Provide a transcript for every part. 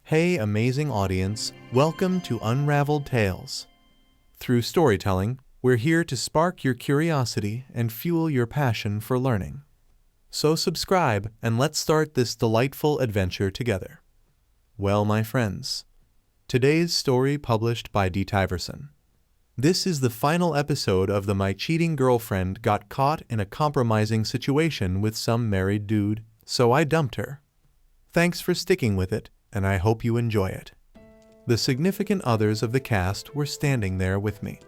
Hey, amazing audience, welcome to Unraveled Tales. Through storytelling, we're here to spark your curiosity and fuel your passion for learning. So subscribe and let's start this delightful adventure together. Well, my friends, today's story published by D. Tyverson. This is the final episode of the My Cheating Girlfriend Got Caught in a Compromising Situation with Some Married Dude, so I Dumped Her. Thanks for sticking with it, and I hope you enjoy it. The significant others of the cast were standing there with me.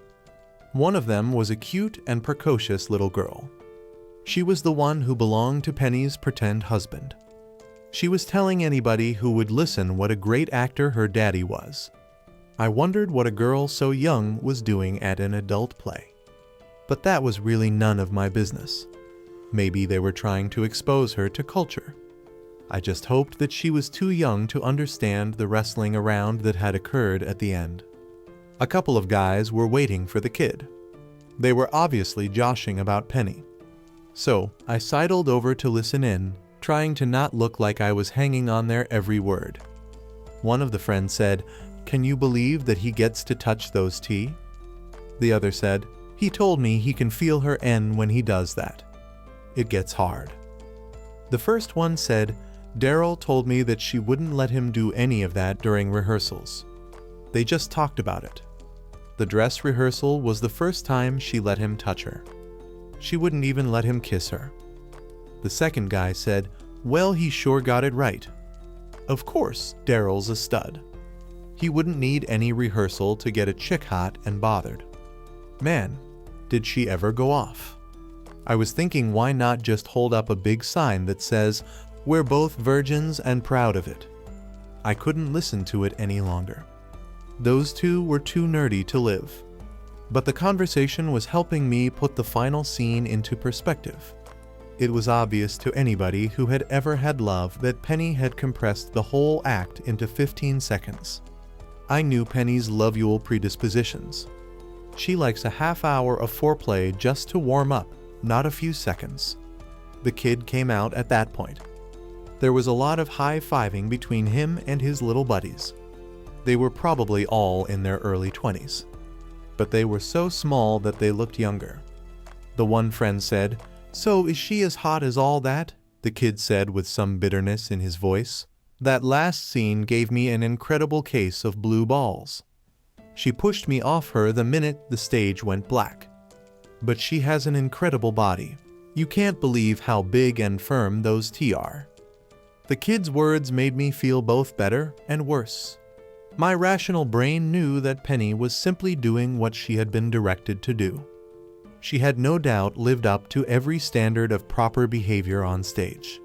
One of them was a cute and precocious little girl. She was the one who belonged to Penny's pretend husband. She was telling anybody who would listen what a great actor her daddy was. I wondered what a girl so young was doing at an adult play. But that was really none of my business. Maybe they were trying to expose her to culture. I just hoped that she was too young to understand the wrestling around that had occurred at the end. A couple of guys were waiting for the kid. They were obviously joshing about Penny. So I sidled over to listen in, trying to not look like I was hanging on their every word. One of the friends said, "Can you believe that he gets to touch those T?" The other said, "He told me he can feel her N when he does that. It gets hard." The first one said, "Daryl told me that she wouldn't let him do any of that during rehearsals. They just talked about it. The dress rehearsal was the first time she let him touch her. She wouldn't even let him kiss her." The second guy said, "Well, he sure got it right. Of course, Daryl's a stud. He wouldn't need any rehearsal to get a chick hot and bothered. Man, did she ever go off." I was thinking, why not just hold up a big sign that says, "We're both virgins and proud of it." I couldn't listen to it any longer. Those two were too nerdy to live. But the conversation was helping me put the final scene into perspective. It was obvious to anybody who had ever had love that Penny had compressed the whole act into 15 seconds. I knew Penny's lovual predispositions. She likes a half hour of foreplay just to warm up, not a few seconds. The kid came out at that point. There was a lot of high-fiving between him and his little buddies. They were probably all in their early 20s. But they were so small that they looked younger. The one friend said, "So is she as hot as all that?" The kid said with some bitterness in his voice. That last scene gave me an incredible case of blue balls. She pushed me off her the minute the stage went black. But she has an incredible body. You can't believe how big and firm those T are. The kid's words made me feel both better and worse. My rational brain knew that Penny was simply doing what she had been directed to do. She had no doubt lived up to every standard of proper behavior on stage.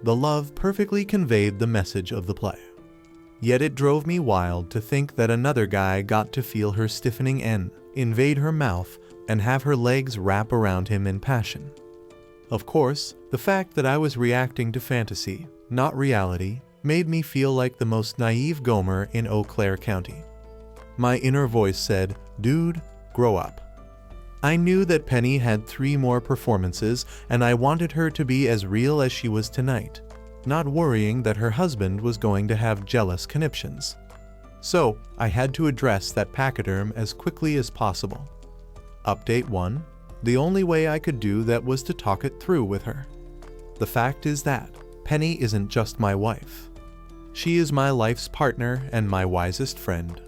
The love perfectly conveyed the message of the play. Yet it drove me wild to think that another guy got to feel her stiffening N, invade her mouth, and have her legs wrap around him in passion. Of course, the fact that I was reacting to fantasy, not reality, made me feel like the most naive Gomer in Eau Claire County. My inner voice said, "Dude, grow up." I knew that Penny had 3 more performances, and I wanted her to be as real as she was tonight, not worrying that her husband was going to have jealous conniptions. So, I had to address that pachyderm as quickly as possible. Update 1. The only way I could do that was to talk it through with her. The fact is that Penny isn't just my wife. She is my life's partner and my wisest friend.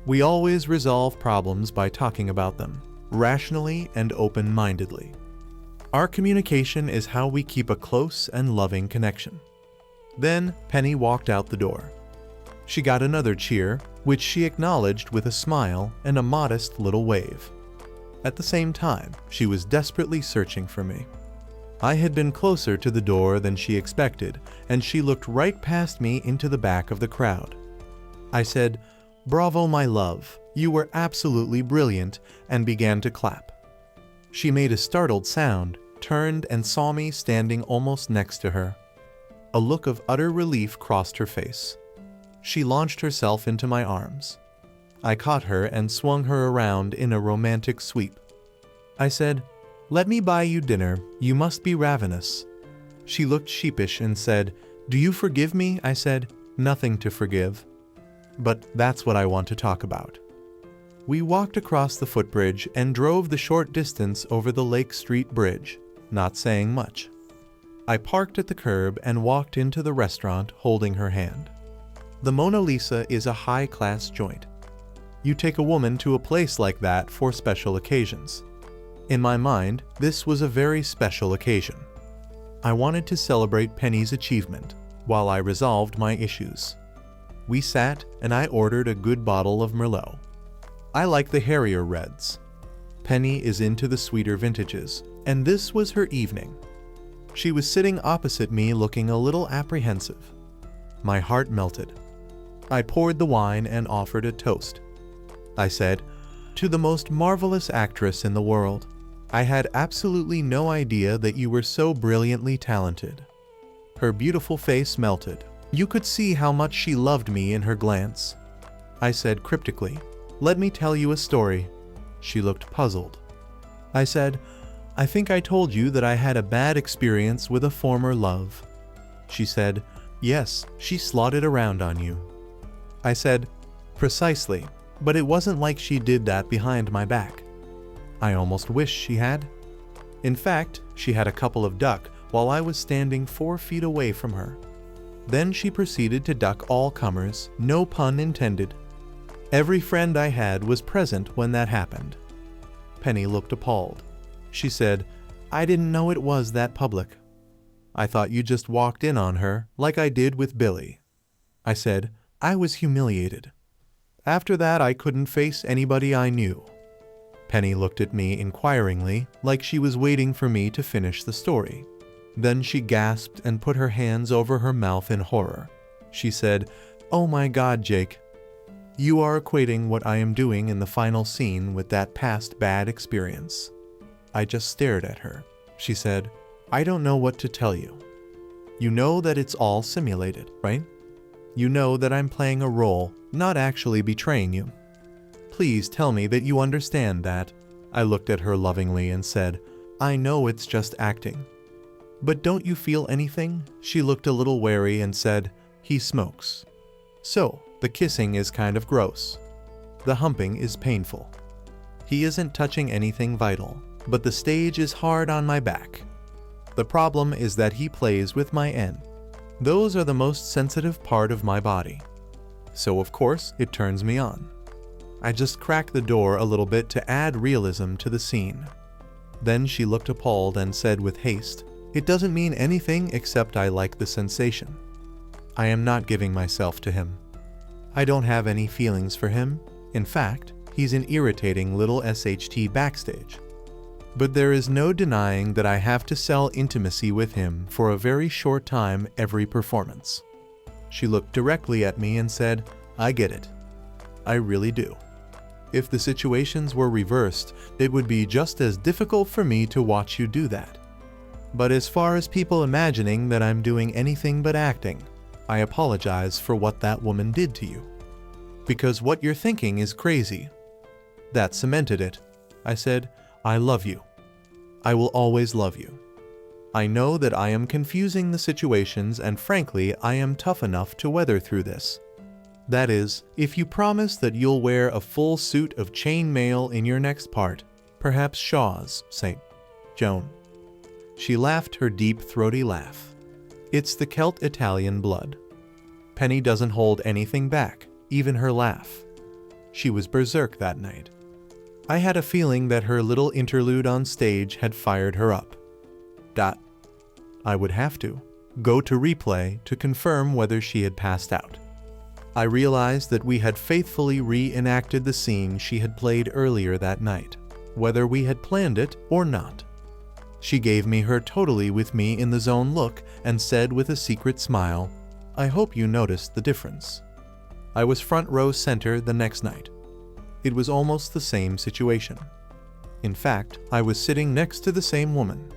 We always resolve problems by talking about them, rationally and open-mindedly. Our communication is how we keep a close and loving connection. Then Penny walked out the door. She got another cheer, which she acknowledged with a smile and a modest little wave. At the same time, she was desperately searching for me. I had been closer to the door than she expected, and she looked right past me into the back of the crowd. I said, "Bravo, my love, you were absolutely brilliant," and began to clap. She made a startled sound, turned and saw me standing almost next to her. A look of utter relief crossed her face. She launched herself into my arms. I caught her and swung her around in a romantic sweep. I said, "Let me buy you dinner, you must be ravenous." She looked sheepish and said, "Do you forgive me?" I said, Nothing to forgive. But that's what I want to talk about. We walked across the footbridge and drove the short distance over the Lake Street Bridge, not saying much. I parked at the curb and walked into the restaurant holding her hand. The Mona Lisa is a high-class joint. You take a woman to a place like that for special occasions. In my mind, this was a very special occasion. I wanted to celebrate Penny's achievement while I resolved my issues. We sat and I ordered a good bottle of Merlot. I like the Harrier reds. Penny is into the sweeter vintages, and this was her evening. She was sitting opposite me looking a little apprehensive. My heart melted. I poured the wine and offered a toast. I said, "To the most marvelous actress in the world. I had absolutely no idea that you were so brilliantly talented." Her beautiful face melted. You could see how much she loved me in her glance. I said cryptically, "Let me tell you a story." She looked puzzled. I said, "I think I told you that I had a bad experience with a former love." She said, "Yes, she slotted around on you." I said, "Precisely, but it wasn't like she did that behind my back." I almost wish she had. In fact, she had a couple of duck while I was standing 4 feet away from her. Then she proceeded to duck all comers, no pun intended. Every friend I had was present when that happened. Penny looked appalled. She said, "I didn't know it was that public. I thought you just walked in on her, like I did with Billy." I said, "I was humiliated. After that, I couldn't face anybody I knew." Penny looked at me inquiringly, like she was waiting for me to finish the story. Then she gasped and put her hands over her mouth in horror. She said, "Oh my God, Jake. You are equating what I am doing in the final scene with that past bad experience." I just stared at her. She said, "I don't know what to tell you. You know that it's all simulated, right? You know that I'm playing a role, not actually betraying you. Please tell me that you understand that." I looked at her lovingly and said, "I know it's just acting. But don't you feel anything?" She looked a little wary and said, "He smokes. So, the kissing is kind of gross. The humping is painful. He isn't touching anything vital, but the stage is hard on my back. The problem is that he plays with my end. Those are the most sensitive part of my body. So of course, it turns me on. I just crack the door a little bit to add realism to the scene." Then she looked appalled and said with haste, "It doesn't mean anything except I like the sensation. I am not giving myself to him. I don't have any feelings for him. In fact, he's an irritating little SHT backstage. But there is no denying that I have to sell intimacy with him for a very short time every performance." She looked directly at me and said, "I get it. I really do. If the situations were reversed, it would be just as difficult for me to watch you do that. But as far as people imagining that I'm doing anything but acting, I apologize for what that woman did to you. Because what you're thinking is crazy." That cemented it. I said, "I love you. I will always love you. I know that I am confusing the situations, and frankly, I am tough enough to weather through this. That is, if you promise that you'll wear a full suit of chain mail in your next part, perhaps Shaw's, St. Joan." She laughed her deep, throaty laugh. It's the Celt-Italian blood. Penny doesn't hold anything back, even her laugh. She was berserk that night. I had a feeling that her little interlude on stage had fired her up. I would have to go to replay to confirm whether she had passed out. I realized that we had faithfully reenacted the scene she had played earlier that night, whether we had planned it or not. She gave me her totally with me in the zone look and said with a secret smile, "I hope you noticed the difference." I was front row center the next night. It was almost the same situation. In fact, I was sitting next to the same woman.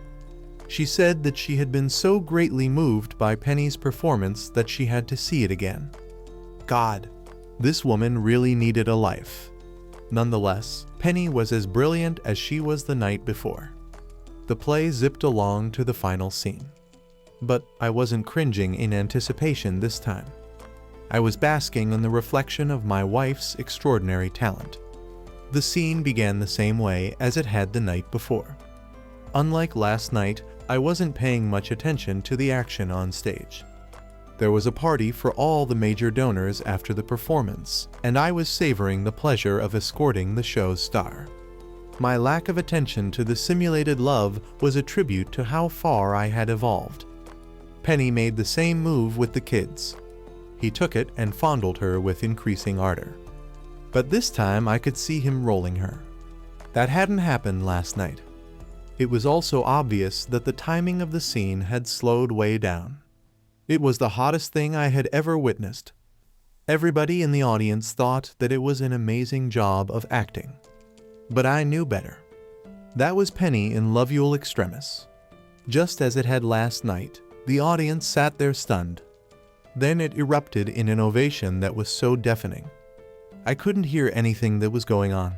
She said that she had been so greatly moved by Penny's performance that she had to see it again. God, this woman really needed a life. Nonetheless, Penny was as brilliant as she was the night before. The play zipped along to the final scene. But I wasn't cringing in anticipation this time. I was basking in the reflection of my wife's extraordinary talent. The scene began the same way as it had the night before. Unlike last night, I wasn't paying much attention to the action on stage. There was a party for all the major donors after the performance, and I was savoring the pleasure of escorting the show's star. My lack of attention to the simulated love was a tribute to how far I had evolved. Penny made the same move with the kids. He took it and fondled her with increasing ardor. But this time I could see him rolling her. That hadn't happened last night. It was also obvious that the timing of the scene had slowed way down. It was the hottest thing I had ever witnessed. Everybody in the audience thought that it was an amazing job of acting. But I knew better. That was Penny in Lovule Extremis. Just as it had last night, the audience sat there stunned. Then it erupted in an ovation that was so deafening. I couldn't hear anything that was going on.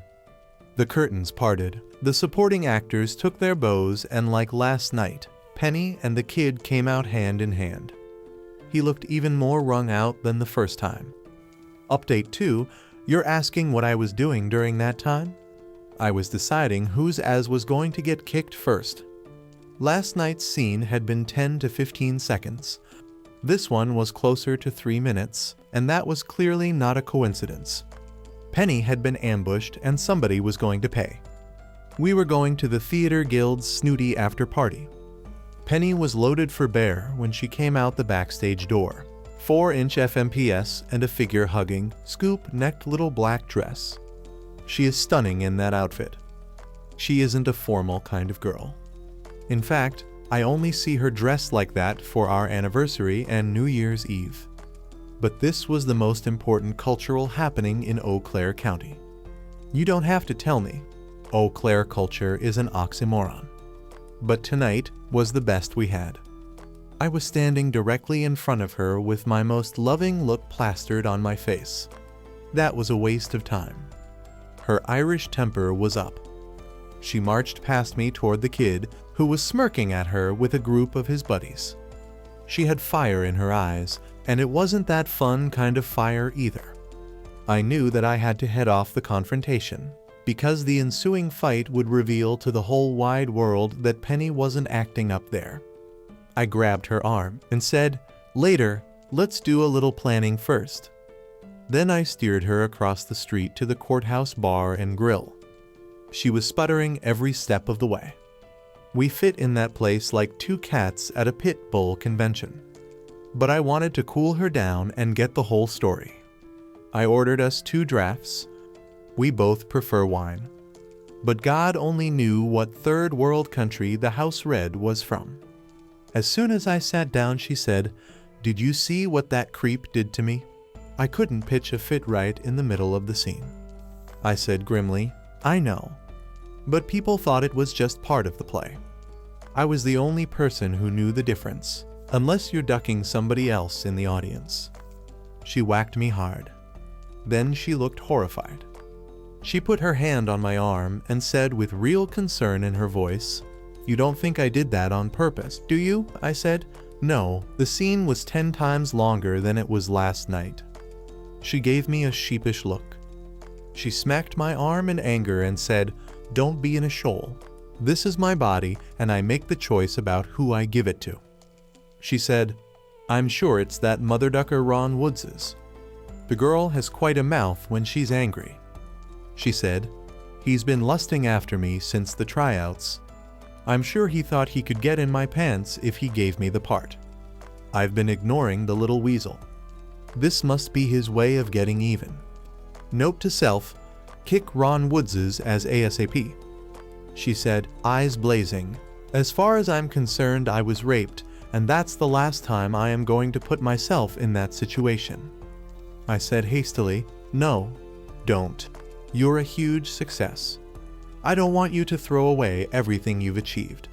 The curtains parted. The supporting actors took their bows, and like last night, Penny and the kid came out hand in hand. He looked even more wrung out than the first time. Update 2, you're asking what I was doing during that time? I was deciding whose ass was going to get kicked first. Last night's scene had been 10 to 15 seconds. This one was closer to 3 minutes, and that was clearly not a coincidence. Penny had been ambushed and somebody was going to pay. We were going to the Theater Guild's snooty after-party. Penny was loaded for bear when she came out the backstage door. 4-inch FMPS and a figure-hugging, scoop-necked little black dress. She is stunning in that outfit. She isn't a formal kind of girl. In fact, I only see her dressed like that for our anniversary and New Year's Eve. But this was the most important cultural happening in Eau Claire County. You don't have to tell me. Eau Claire culture is an oxymoron. But tonight was the best we had. I was standing directly in front of her with my most loving look plastered on my face. That was a waste of time. Her Irish temper was up. She marched past me toward the kid, who was smirking at her with a group of his buddies. She had fire in her eyes, and it wasn't that fun kind of fire either. I knew that I had to head off the confrontation, because the ensuing fight would reveal to the whole wide world that Penny wasn't acting up there. I grabbed her arm and said, "Later, let's do a little planning first." Then I steered her across the street to the courthouse bar and grill. She was sputtering every step of the way. We fit in that place like two cats at a pit bull convention. But I wanted to cool her down and get the whole story. I ordered us 2 drafts. We both prefer wine. But God only knew what third world country the house red was from. As soon as I sat down, she said, "Did you see what that creep did to me?" I couldn't pitch a fit right in the middle of the scene. I said grimly, "I know." But people thought it was just part of the play. I was the only person who knew the difference, unless you're ducking somebody else in the audience. She whacked me hard. Then she looked horrified. She put her hand on my arm and said with real concern in her voice, "You don't think I did that on purpose, do you?" I said, "No, the scene was 10 times longer than it was last night." She gave me a sheepish look. She smacked my arm in anger and said, "Don't be in a shoal. This is my body, and I make the choice about who I give it to." She said, "I'm sure it's that mother ducker Ron Woods's. The girl has quite a mouth when she's angry." She said, "He's been lusting after me since the tryouts. I'm sure he thought he could get in my pants if he gave me the part. I've been ignoring the little weasel. This must be his way of getting even. Note to self, kick Ron Woods's as ASAP." She said, eyes blazing, "As far as I'm concerned, I was raped, and that's the last time I am going to put myself in that situation." I said hastily, "No, don't. You're a huge success. I don't want you to throw away everything you've achieved.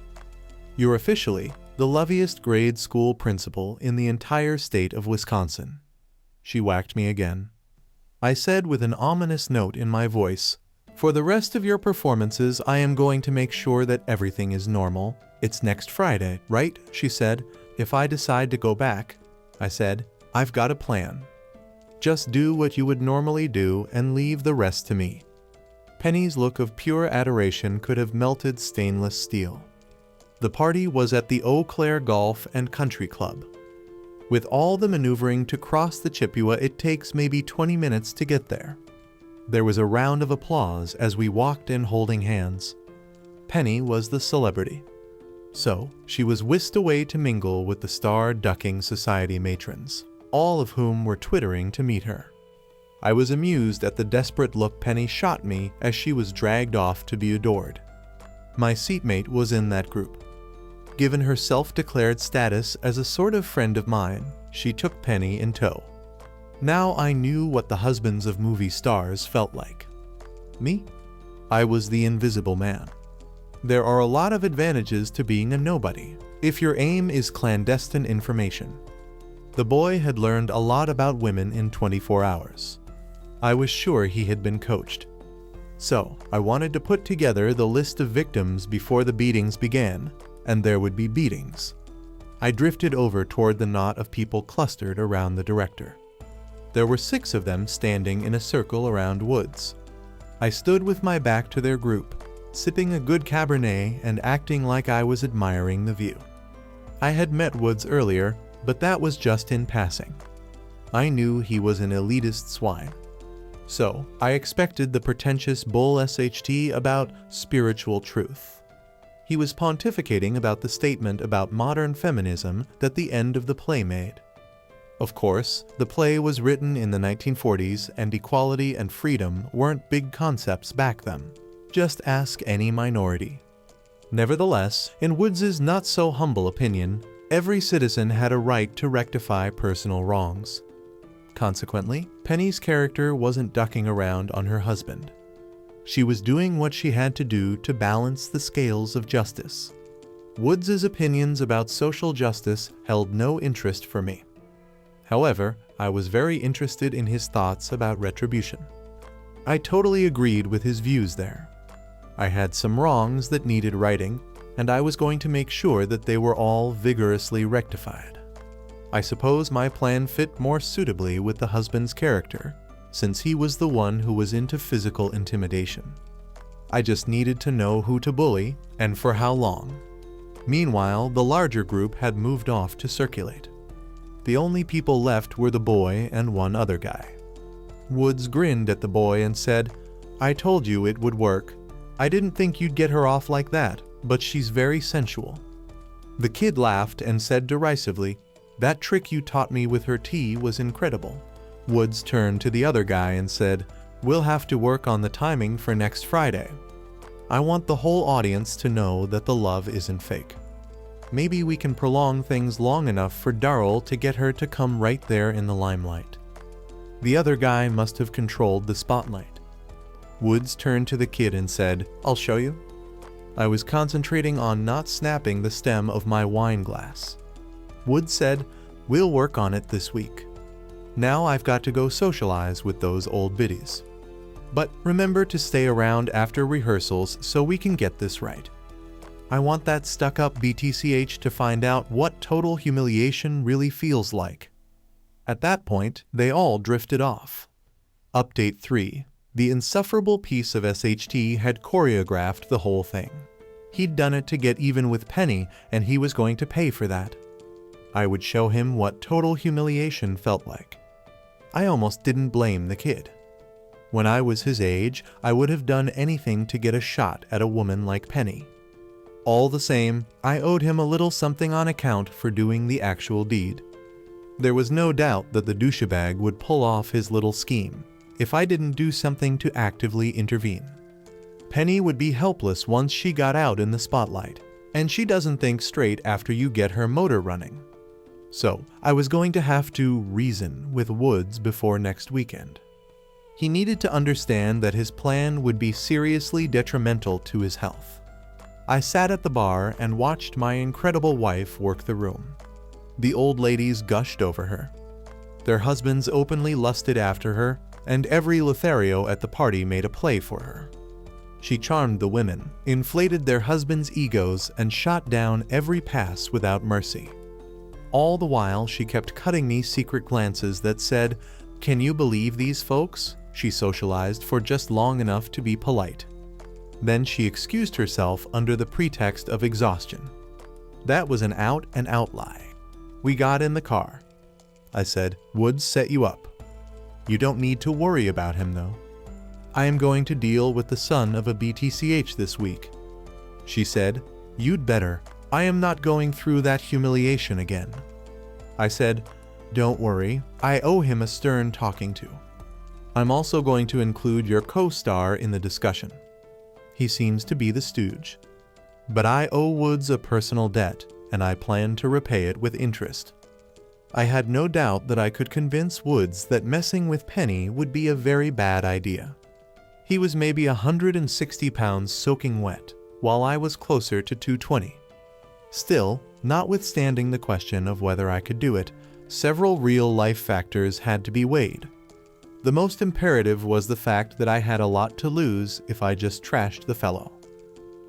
You're officially the loveliest grade school principal in the entire state of Wisconsin." She whacked me again. I said with an ominous note in my voice, "For the rest of your performances, I am going to make sure that everything is normal. It's next Friday, right?" She said, "If I decide to go back." I said, "I've got a plan." Just do what you would normally do and leave the rest to me." Penny's look of pure adoration could have melted stainless steel. The party was at the Eau Claire Golf and Country Club. With all the maneuvering to cross the Chippewa, it takes maybe 20 minutes to get there. There was a round of applause as we walked in holding hands. Penny was the celebrity. So, she was whisked away to mingle with the star-ducking society matrons, all of whom were twittering to meet her. I was amused at the desperate look Penny shot me as she was dragged off to be adored. My seatmate was in that group. Given her self-declared status as a sort of friend of mine, she took Penny in tow. Now I knew what the husbands of movie stars felt like. Me? I was the invisible man. There are a lot of advantages to being a nobody, if your aim is clandestine information. The boy had learned a lot about women in 24 hours. I was sure he had been coached. So, I wanted to put together the list of victims before the beatings began, and there would be beatings. I drifted over toward the knot of people clustered around the director. There were 6 of them standing in a circle around Woods. I stood with my back to their group, sipping a good Cabernet and acting like I was admiring the view. I had met Woods earlier, but that was just in passing. I knew he was an elitist swine. So, I expected the pretentious bull SHT about spiritual truth. He was pontificating about the statement about modern feminism that the end of the play made. Of course, the play was written in the 1940s and equality and freedom weren't big concepts back then. Just ask any minority. Nevertheless, in Woods's not-so-humble opinion, every citizen had a right to rectify personal wrongs. Consequently, Penny's character wasn't ducking around on her husband. She was doing what she had to do to balance the scales of justice. Woods's opinions about social justice held no interest for me. However, I was very interested in his thoughts about retribution. I totally agreed with his views there. I had some wrongs that needed righting, and I was going to make sure that they were all vigorously rectified. I suppose my plan fit more suitably with the husband's character, since he was the one who was into physical intimidation. I just needed to know who to bully, and for how long. Meanwhile, the larger group had moved off to circulate. The only people left were the boy and one other guy. Woods grinned at the boy and said, "I told you it would work. I didn't think you'd get her off like that, but she's very sensual." The kid laughed and said derisively, "That trick you taught me with her tea was incredible." Woods turned to the other guy and said, "We'll have to work on the timing for next Friday. I want the whole audience to know that the love isn't fake. Maybe we can prolong things long enough for Darrell to get her to come right there in the limelight." The other guy must have controlled the spotlight. Woods turned to the kid and said, "I'll show you." I was concentrating on not snapping the stem of my wine glass. Woods said, "We'll work on it this week. Now I've got to go socialize with those old biddies. But remember to stay around after rehearsals so we can get this right. I want that stuck-up BTCH to find out what total humiliation really feels like." At that point, they all drifted off. Update 3. The insufferable piece of SHT had choreographed the whole thing. He'd done it to get even with Penny, and he was going to pay for that. I would show him what total humiliation felt like. I almost didn't blame the kid. When I was his age, I would have done anything to get a shot at a woman like Penny. All the same, I owed him a little something on account for doing the actual deed. There was no doubt that the douchebag would pull off his little scheme if I didn't do something to actively intervene. Penny would be helpless once she got out in the spotlight, and she doesn't think straight after you get her motor running. So, I was going to have to reason with Woods before next weekend. He needed to understand that his plan would be seriously detrimental to his health. I sat at the bar and watched my incredible wife work the room. The old ladies gushed over her. Their husbands openly lusted after her, and every Lothario at the party made a play for her. She charmed the women, inflated their husbands' egos, and shot down every pass without mercy. All the while, she kept cutting me secret glances that said, Can you believe these folks? She socialized for just long enough to be polite. Then she excused herself under the pretext of exhaustion. That was an out-and-out lie. We got in the car. I said, Woods set you up. You don't need to worry about him, though. I am going to deal with the son of a BTCH this week. She said, You'd better. I am not going through that humiliation again. I said, Don't worry, I owe him a stern talking to. I'm also going to include your co-star in the discussion. He seems to be the stooge. But I owe Woods a personal debt, and I plan to repay it with interest. I had no doubt that I could convince Woods that messing with Penny would be a very bad idea. He was maybe 160 pounds soaking wet, while I was closer to 220. Still, notwithstanding the question of whether I could do it, several real-life factors had to be weighed. The most imperative was the fact that I had a lot to lose if I just trashed the fellow.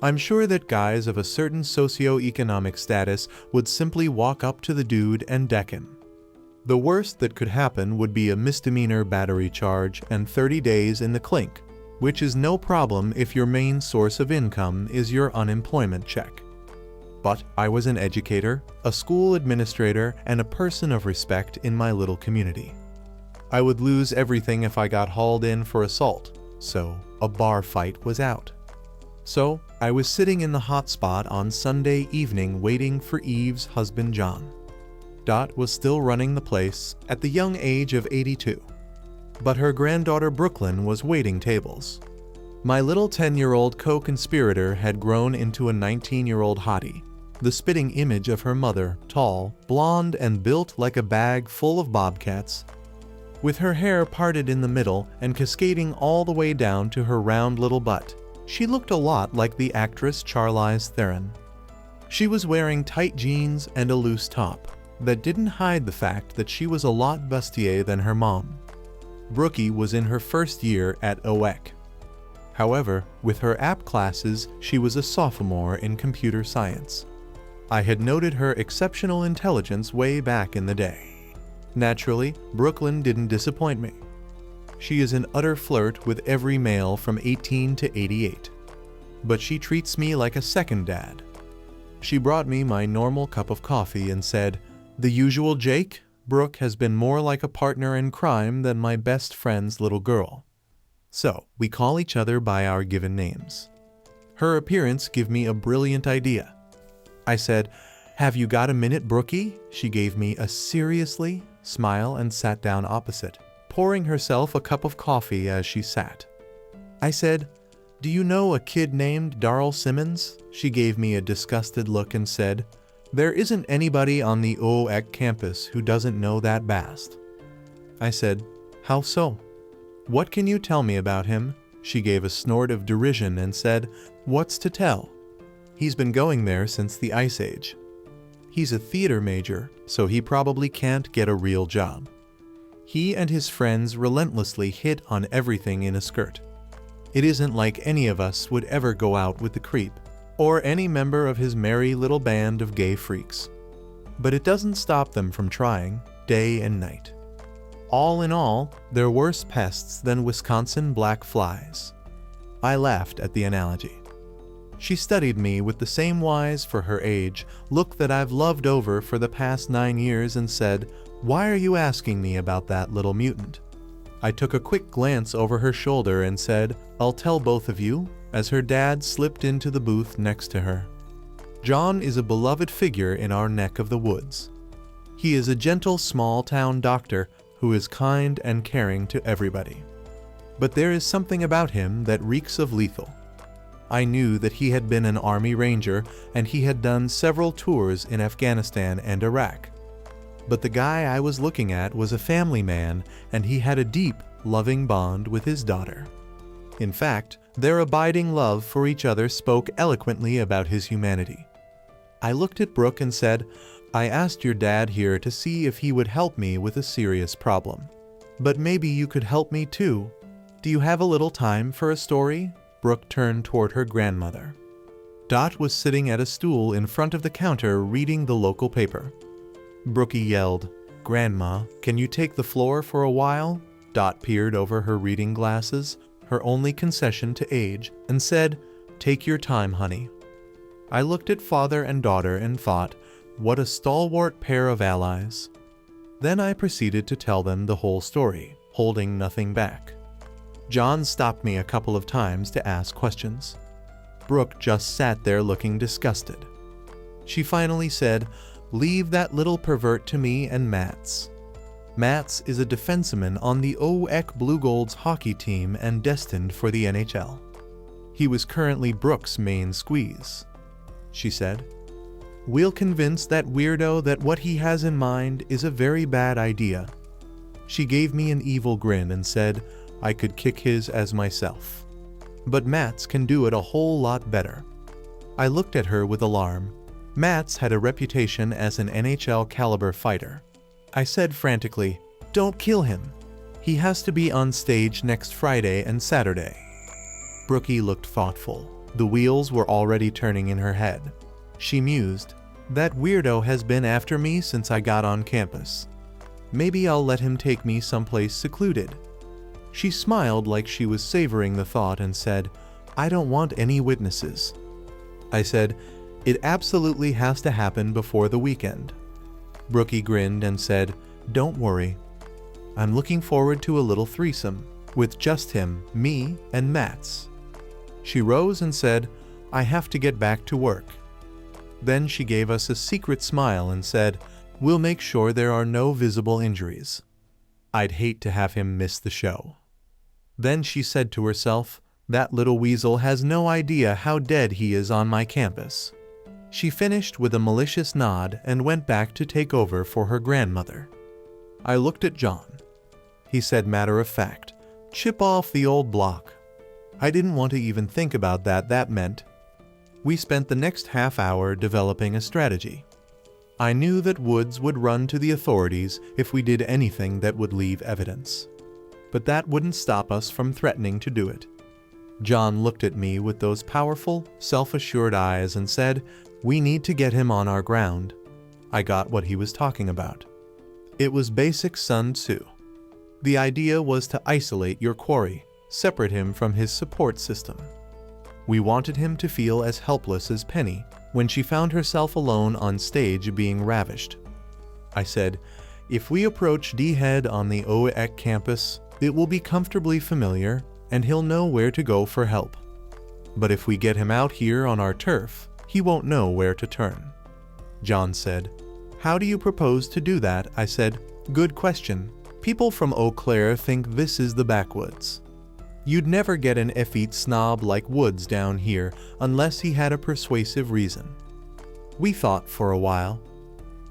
I'm sure that guys of a certain socio-economic status would simply walk up to the dude and deck him. The worst that could happen would be a misdemeanor battery charge and 30 days in the clink, which is no problem if your main source of income is your unemployment check. But I was an educator, a school administrator, and a person of respect in my little community. I would lose everything if I got hauled in for assault, so a bar fight was out. So I was sitting in the hot spot on Sunday evening waiting for Eve's husband John. Dot was still running the place at the young age of 82. But her granddaughter Brooklyn was waiting tables. My little 10-year-old co-conspirator had grown into a 19-year-old hottie, the spitting image of her mother, tall, blonde, and built like a bag full of bobcats, with her hair parted in the middle and cascading all the way down to her round little butt. She looked a lot like the actress Charlize Theron. She was wearing tight jeans and a loose top that didn't hide the fact that she was a lot bustier than her mom. Brookie was in her first year at OEC. However, with her app classes, she was a sophomore in computer science. I had noted her exceptional intelligence way back in the day. Naturally, Brooklyn didn't disappoint me. She is an utter flirt with every male from 18 to 88. But she treats me like a second dad. She brought me my normal cup of coffee and said, "The usual Jake? Brooke has been more like a partner in crime than my best friend's little girl." So, we call each other by our given names. Her appearance gave me a brilliant idea. I said, "Have you got a minute, Brookie?" She gave me a seriously smile and sat down opposite, pouring herself a cup of coffee as she sat. I said, "Do you know a kid named Darrell Simmons?" She gave me a disgusted look and said, "There isn't anybody on the OEC campus who doesn't know that bast." I said, "How so?" "What can you tell me about him?" She gave a snort of derision and said, "What's to tell? He's been going there since the Ice Age. He's a theater major, so he probably can't get a real job. He and his friends relentlessly hit on everything in a skirt. It isn't like any of us would ever go out with the creep, or any member of his merry little band of gay freaks. But it doesn't stop them from trying, day and night. All in all, they're worse pests than Wisconsin black flies." I laughed at the analogy. She studied me with the same wise, for her age, look that I've loved over for the past 9 years and said, "Why are you asking me about that little mutant?" I took a quick glance over her shoulder and said, "I'll tell both of you," as her dad slipped into the booth next to her. John is a beloved figure in our neck of the woods. He is a gentle small-town doctor who is kind and caring to everybody. But there is something about him that reeks of lethal. I knew that he had been an Army Ranger and he had done several tours in Afghanistan and Iraq. But the guy I was looking at was a family man, and he had a deep, loving bond with his daughter. In fact, their abiding love for each other spoke eloquently about his humanity. I looked at Brooke and said, "I asked your dad here to see if he would help me with a serious problem. But maybe you could help me too. Do you have a little time for a story?" Brooke turned toward her grandmother. Dot was sitting at a stool in front of the counter reading the local paper. Brookie yelled, "Grandma, can you take the floor for a while?" Dot peered over her reading glasses, her only concession to age, and said, "Take your time, honey." I looked at father and daughter and thought, what a stalwart pair of allies. Then I proceeded to tell them the whole story, holding nothing back. John stopped me a couple of times to ask questions. Brooke just sat there looking disgusted. She finally said, "Leave that little pervert to me and Mats. Mats is a defenseman on the OEK Blue Gold's hockey team and destined for the NHL. He was currently Brooke's main squeeze," she said. "We'll convince that weirdo that what he has in mind is a very bad idea." She gave me an evil grin and said I could kick his as myself. But Mats can do it a whole lot better. I looked at her with alarm. Mats had a reputation as an NHL caliber fighter. I said frantically, "Don't kill him. He has to be on stage next Friday and Saturday." Brookie looked thoughtful. The wheels were already turning in her head. She mused, "That weirdo has been after me since I got on campus. Maybe I'll let him take me someplace secluded." She smiled like she was savoring the thought and said, "I don't want any witnesses." I said, "It absolutely has to happen before the weekend." Brookie grinned and said, "Don't worry. I'm looking forward to a little threesome with just him, me, and Mats." She rose and said, "I have to get back to work." Then she gave us a secret smile and said, "We'll make sure there are no visible injuries." I'd hate to have him miss the show. Then she said to herself, "That little weasel has no idea how dead he is on my campus." She finished with a malicious nod and went back to take over for her grandmother. I looked at John. He said matter of fact, "Chip off the old block." I didn't want to even think about that meant. We spent the next half hour developing a strategy. I knew that Woods would run to the authorities if we did anything that would leave evidence. But that wouldn't stop us from threatening to do it. John looked at me with those powerful, self-assured eyes and said, "We need to get him on our ground." I got what he was talking about. It was basic Sun Tzu. The idea was to isolate your quarry, separate him from his support system. We wanted him to feel as helpless as Penny when she found herself alone on stage being ravished. I said, "If we approach D-Head on the OEK campus, it will be comfortably familiar and he'll know where to go for help. But if we get him out here on our turf, he won't know where to turn." John said, "How do you propose to do that?" I said, "Good question. People from Eau Claire think this is the backwoods. You'd never get an effete snob like Woods down here unless he had a persuasive reason." We thought for a while.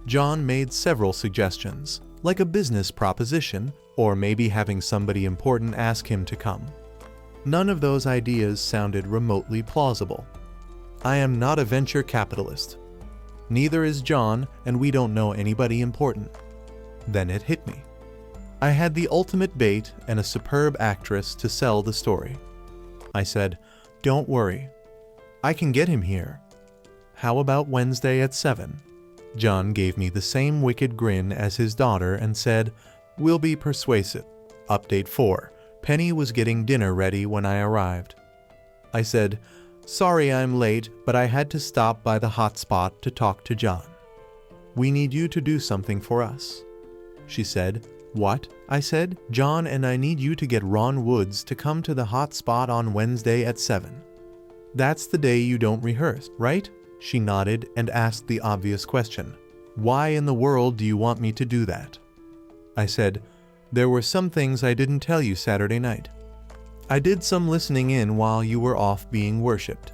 John made several suggestions, like a business proposition, or maybe having somebody important ask him to come. None of those ideas sounded remotely plausible. I am not a venture capitalist. Neither is John, and we don't know anybody important. Then it hit me. I had the ultimate bait and a superb actress to sell the story. I said, "Don't worry. I can get him here. How about Wednesday at 7? John gave me the same wicked grin as his daughter and said, "We'll be persuasive." Update 4. Penny was getting dinner ready when I arrived. I said, "Sorry I'm late, but I had to stop by the hot spot to talk to John. We need you to do something for us." She said, "What?" I said, "John and I need you to get Ron Woods to come to the hot spot on Wednesday at 7. That's the day you don't rehearse, right?" She nodded and asked the obvious question, "Why in the world do you want me to do that?" I said, "There were some things I didn't tell you Saturday night. I did some listening in while you were off being worshipped.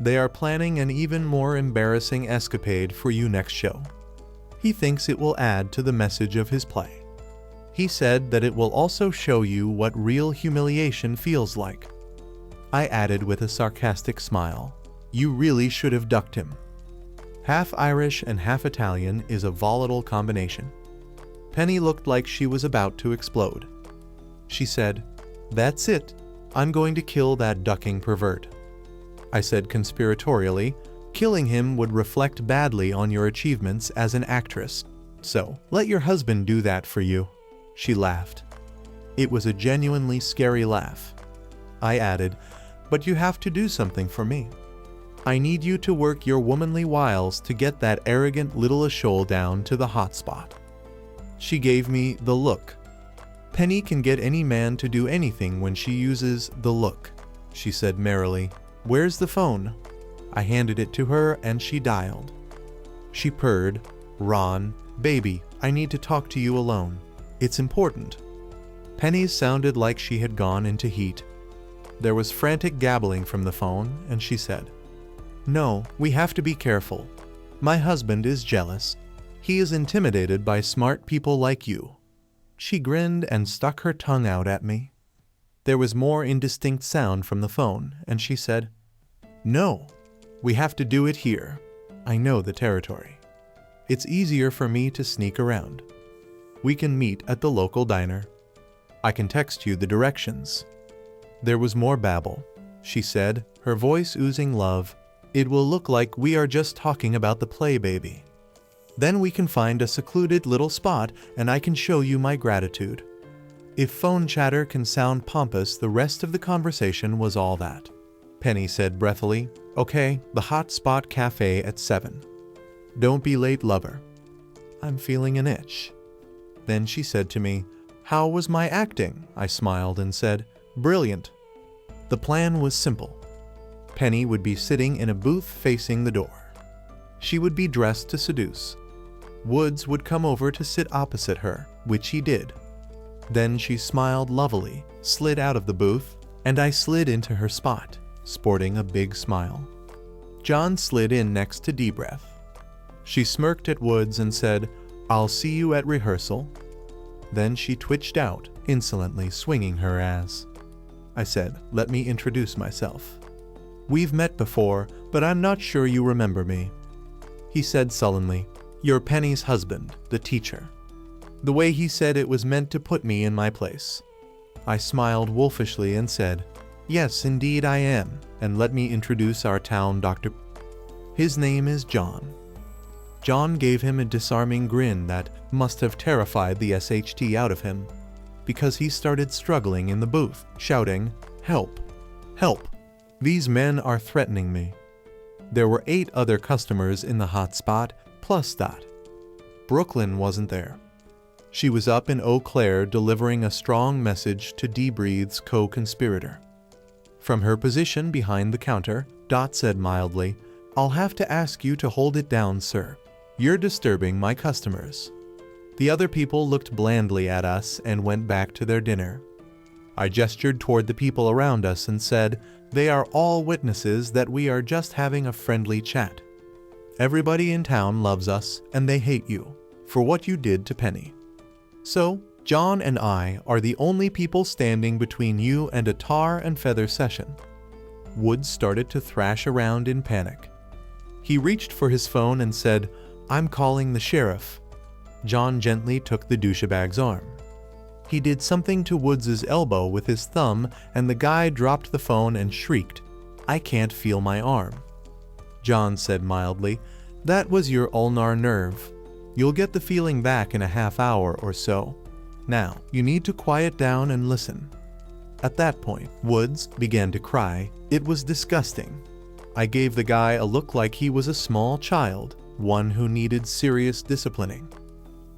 They are planning an even more embarrassing escapade for you next show. He thinks it will add to the message of his play. He said that it will also show you what real humiliation feels like." I added with a sarcastic smile, "You really should have ducked him. Half Irish and half Italian is a volatile combination." Penny looked like she was about to explode. She said, "That's it. I'm going to kill that ducking pervert." I said conspiratorially, "Killing him would reflect badly on your achievements as an actress." So, let your husband do that for you." She laughed. It was a genuinely scary laugh. I added, "But you have to do something for me. I need you to work your womanly wiles to get that arrogant little Ashole down to the hot spot." She gave me the look. "Penny can get any man to do anything when she uses the look," she said merrily. "Where's the phone?" I handed it to her and she dialed. She purred, "Ron, baby, I need to talk to you alone. It's important." Penny's sounded like she had gone into heat. There was frantic gabbling from the phone, and she said, "No, we have to be careful. My husband is jealous. He is intimidated by smart people like you." She grinned and stuck her tongue out at me. There was more indistinct sound from the phone, and she said, "No, we have to do it here. I know the territory. It's easier for me to sneak around. We can meet at the local diner. I can text you the directions." There was more babble. She said, her voice oozing love, "It will look like we are just talking about the play baby. Then we can find a secluded little spot and I can show you my gratitude." If phone chatter can sound pompous, the rest of the conversation was all that. Penny said breathily, "Okay, the Hot Spot Cafe at 7. Don't be late, lover." I'm feeling an itch. Then she said to me, "How was my acting?" I smiled and said, "Brilliant." The plan was simple. Penny would be sitting in a booth facing the door. She would be dressed to seduce. Woods would come over to sit opposite her, which he did. Then she smiled lovelily, slid out of the booth, and I slid into her spot, sporting a big smile. John slid in next to D-Breath. She smirked at Woods and said, "I'll see you at rehearsal." Then she twitched out, insolently swinging her ass. I said, "Let me introduce myself. We've met before, but I'm not sure you remember me." He said sullenly, "You're Penny's husband, the teacher." The way he said it was meant to put me in my place. I smiled wolfishly and said, "Yes, indeed I am, and let me introduce our town doctor. His name is John." John gave him a disarming grin that must have terrified the SHT out of him, because he started struggling in the booth, shouting, "Help! Help! These men are threatening me." There were 8 other customers in the hot spot, plus Dot. Brooklyn wasn't there. She was up in Eau Claire delivering a strong message to D-Breath's co-conspirator. From her position behind the counter, Dot said mildly, "I'll have to ask you to hold it down, sir. You're disturbing my customers." The other people looked blandly at us and went back to their dinner. I gestured toward the people around us and said, "They are all witnesses that we are just having a friendly chat. Everybody in town loves us, and they hate you for what you did to Penny. So, John and I are the only people standing between you and a tar and feather session." Woods started to thrash around in panic. He reached for his phone and said, "I'm calling the sheriff." John gently took the douchebag's arm. He did something to Woods's elbow with his thumb, and the guy dropped the phone and shrieked, "I can't feel my arm." John said mildly, "That was your ulnar nerve. You'll get the feeling back in a half hour or so. Now, you need to quiet down and listen." At that point, Woods began to cry. It was disgusting. I gave the guy a look like he was a small child, one who needed serious disciplining.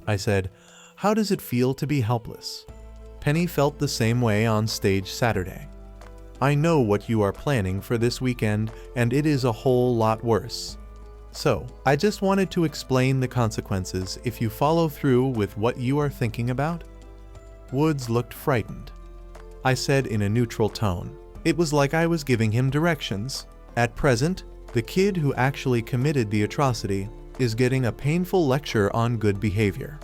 I said, "How does it feel to be helpless?" Penny felt the same way on stage Saturday. "I know what you are planning for this weekend, and it is a whole lot worse. So, I just wanted to explain the consequences if you follow through with what you are thinking about." Woods looked frightened. I said in a neutral tone. It was like I was giving him directions. "At present, the kid who actually committed the atrocity is getting a painful lecture on good behavior."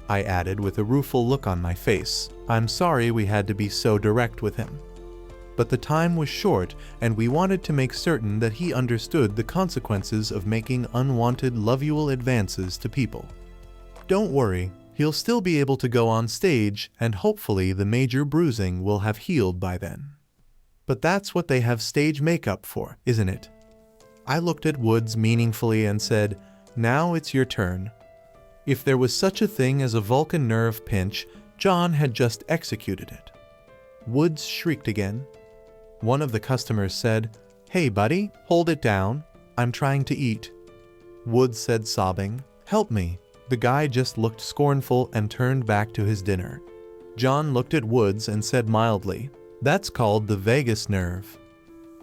I added with a rueful look on my face, "I'm sorry we had to be so direct with him. But the time was short, and we wanted to make certain that he understood the consequences of making unwanted lovual advances to people. Don't worry, he'll still be able to go on stage, and hopefully the major bruising will have healed by then. But that's what they have stage makeup for, isn't it?" I looked at Woods meaningfully and said, "Now it's your turn." If there was such a thing as a Vulcan nerve pinch, John had just executed it. Woods shrieked again. One of the customers said, "Hey buddy, hold it down. I'm trying to eat." Woods said, sobbing, "Help me." The guy just looked scornful and turned back to his dinner. John looked at Woods and said mildly, "That's called the vagus nerve.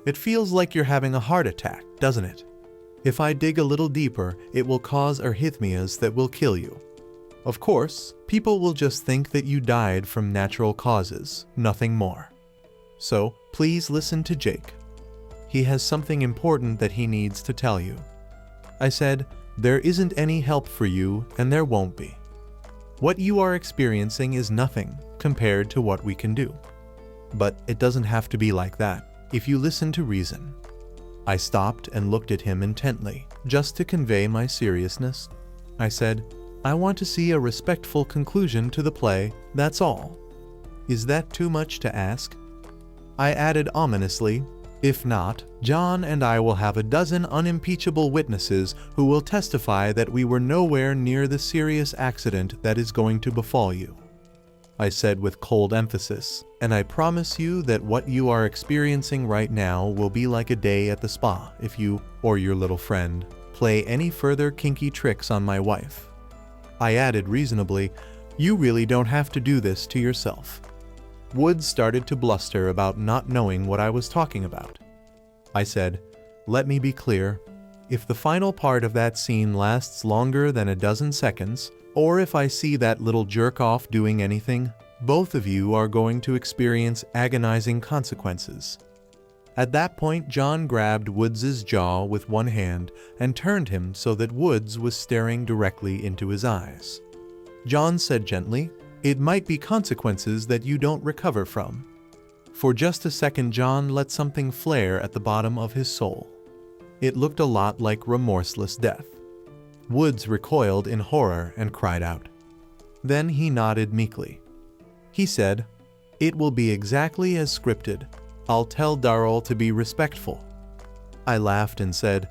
It feels like you're having a heart attack, doesn't it? If I dig a little deeper, it will cause arrhythmias that will kill you. Of course, people will just think that you died from natural causes, nothing more. So, please listen to Jake. He has something important that he needs to tell you." I said, "There isn't any help for you, and there won't be. What you are experiencing is nothing compared to what we can do. But it doesn't have to be like that if you listen to reason." I stopped and looked at him intently, just to convey my seriousness. I said, "I want to see a respectful conclusion to the play, that's all. Is that too much to ask?" I added ominously, "If not, John and I will have a dozen unimpeachable witnesses who will testify that we were nowhere near the serious accident that is going to befall you." I said with cold emphasis, "And I promise you that what you are experiencing right now will be like a day at the spa if you, or your little friend, play any further kinky tricks on my wife." I added reasonably, "You really don't have to do this to yourself." Woods started to bluster about not knowing what I was talking about. I said, "Let me be clear. If the final part of that scene lasts longer than a dozen seconds, or if I see that little jerk-off doing anything, both of you are going to experience agonizing consequences." At that point, John grabbed Woods's jaw with one hand and turned him so that Woods was staring directly into his eyes. John said gently, "It might be consequences that you don't recover from." For just a second, John let something flare at the bottom of his soul. It looked a lot like remorseless death. Woods recoiled in horror and cried out. Then he nodded meekly. He said, "It will be exactly as scripted. I'll tell Darrell to be respectful." I laughed and said,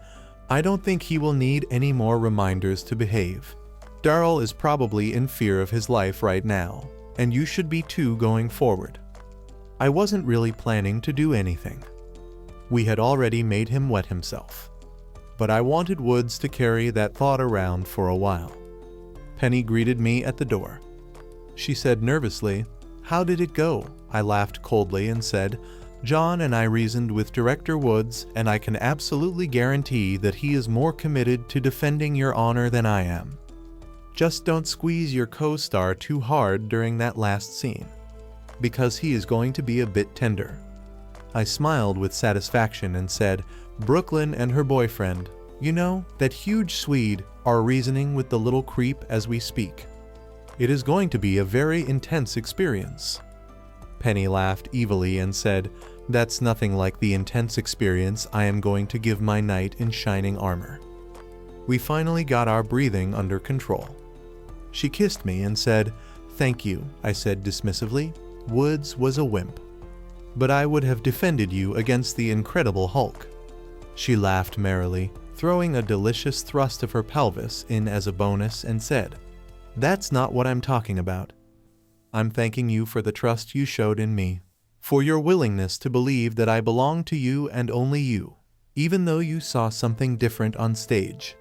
"I don't think he will need any more reminders to behave. Darrell is probably in fear of his life right now, and you should be too going forward." I wasn't really planning to do anything. We had already made him wet himself. But I wanted Woods to carry that thought around for a while. Penny greeted me at the door. She said nervously, "How did it go?" I laughed coldly and said, "John and I reasoned with Director Woods, and I can absolutely guarantee that he is more committed to defending your honor than I am. Just don't squeeze your co-star too hard during that last scene, because he is going to be a bit tender." I smiled with satisfaction and said, "Brooklyn and her boyfriend, you know, that huge Swede, are reasoning with the little creep as we speak. It is going to be a very intense experience." Penny laughed evilly and said, "That's nothing like the intense experience I am going to give my knight in shining armor." We finally got our breathing under control. She kissed me and said, "Thank you," I said dismissively. "Woods was a wimp. But I would have defended you against the Incredible Hulk." She laughed merrily, throwing a delicious thrust of her pelvis in as a bonus, and said, "That's not what I'm talking about. I'm thanking you for the trust you showed in me, for your willingness to believe that I belong to you and only you, even though you saw something different on stage."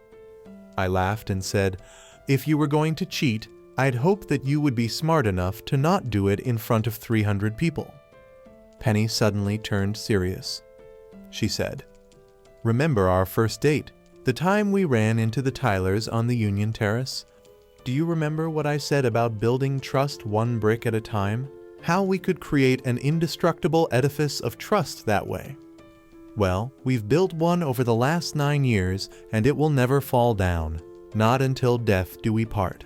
I laughed and said, "If you were going to cheat, I'd hope that you would be smart enough to not do it in front of 300 people. Penny suddenly turned serious. She said, "Remember our first date, the time we ran into the Tylers on the Union Terrace? Do you remember what I said about building trust one brick at a time? How we could create an indestructible edifice of trust that way? Well, we've built one over the last 9 years, and it will never fall down. Not until death do we part."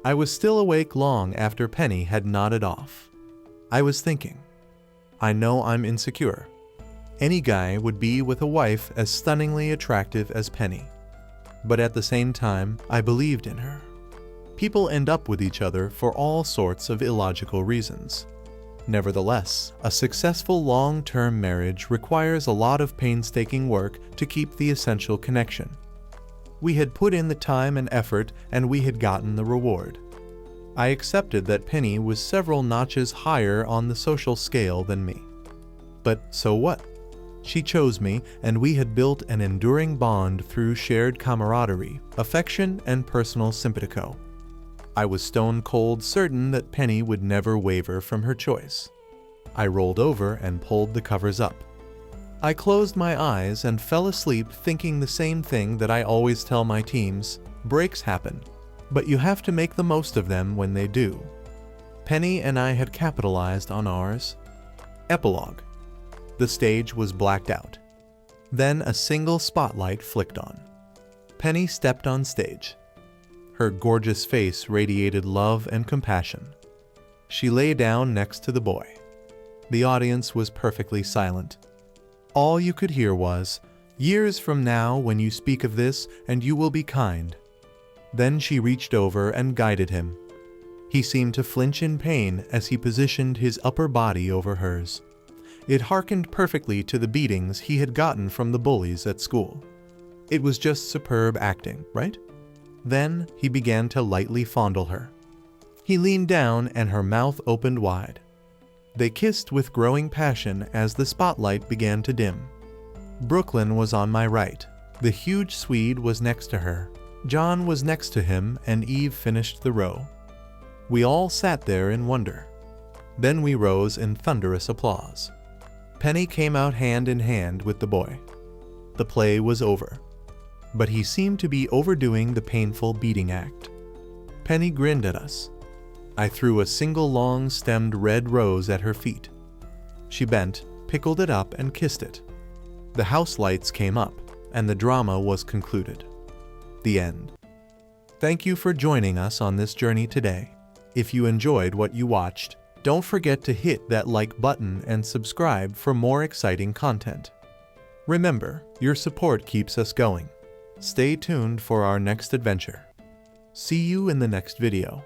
I was still awake long after Penny had nodded off. I was thinking, I know I'm insecure. Any guy would be with a wife as stunningly attractive as Penny. But at the same time, I believed in her. People end up with each other for all sorts of illogical reasons. Nevertheless, a successful long-term marriage requires a lot of painstaking work to keep the essential connection. We had put in the time and effort, and we had gotten the reward. I accepted that Penny was several notches higher on the social scale than me. But so what? She chose me, and we had built an enduring bond through shared camaraderie, affection, and personal simpatico. I was stone cold certain that Penny would never waver from her choice. I rolled over and pulled the covers up. I closed my eyes and fell asleep thinking the same thing that I always tell my teams: breaks happen, but you have to make the most of them when they do. Penny and I had capitalized on ours. Epilogue. The stage was blacked out. Then a single spotlight flicked on. Penny stepped on stage. Her gorgeous face radiated love and compassion. She lay down next to the boy. The audience was perfectly silent. All you could hear was, "Years from now when you speak of this, and you will be kind." Then she reached over and guided him. He seemed to flinch in pain as he positioned his upper body over hers. It harkened perfectly to the beatings he had gotten from the bullies at school. It was just superb acting, right? Then he began to lightly fondle her. He leaned down and her mouth opened wide. They kissed with growing passion as the spotlight began to dim. Brooklyn was on my right. The huge Swede was next to her. John was next to him, and Eve finished the row. We all sat there in wonder. Then we rose in thunderous applause. Penny came out hand in hand with the boy. The play was over, but he seemed to be overdoing the painful beating act. Penny grinned at us. I threw a single long-stemmed red rose at her feet. She bent, pickled it up, and kissed it. The house lights came up, and the drama was concluded. The end. Thank you for joining us on this journey today. If you enjoyed what you watched, don't forget to hit that like button and subscribe for more exciting content. Remember, your support keeps us going. Stay tuned for our next adventure. See you in the next video.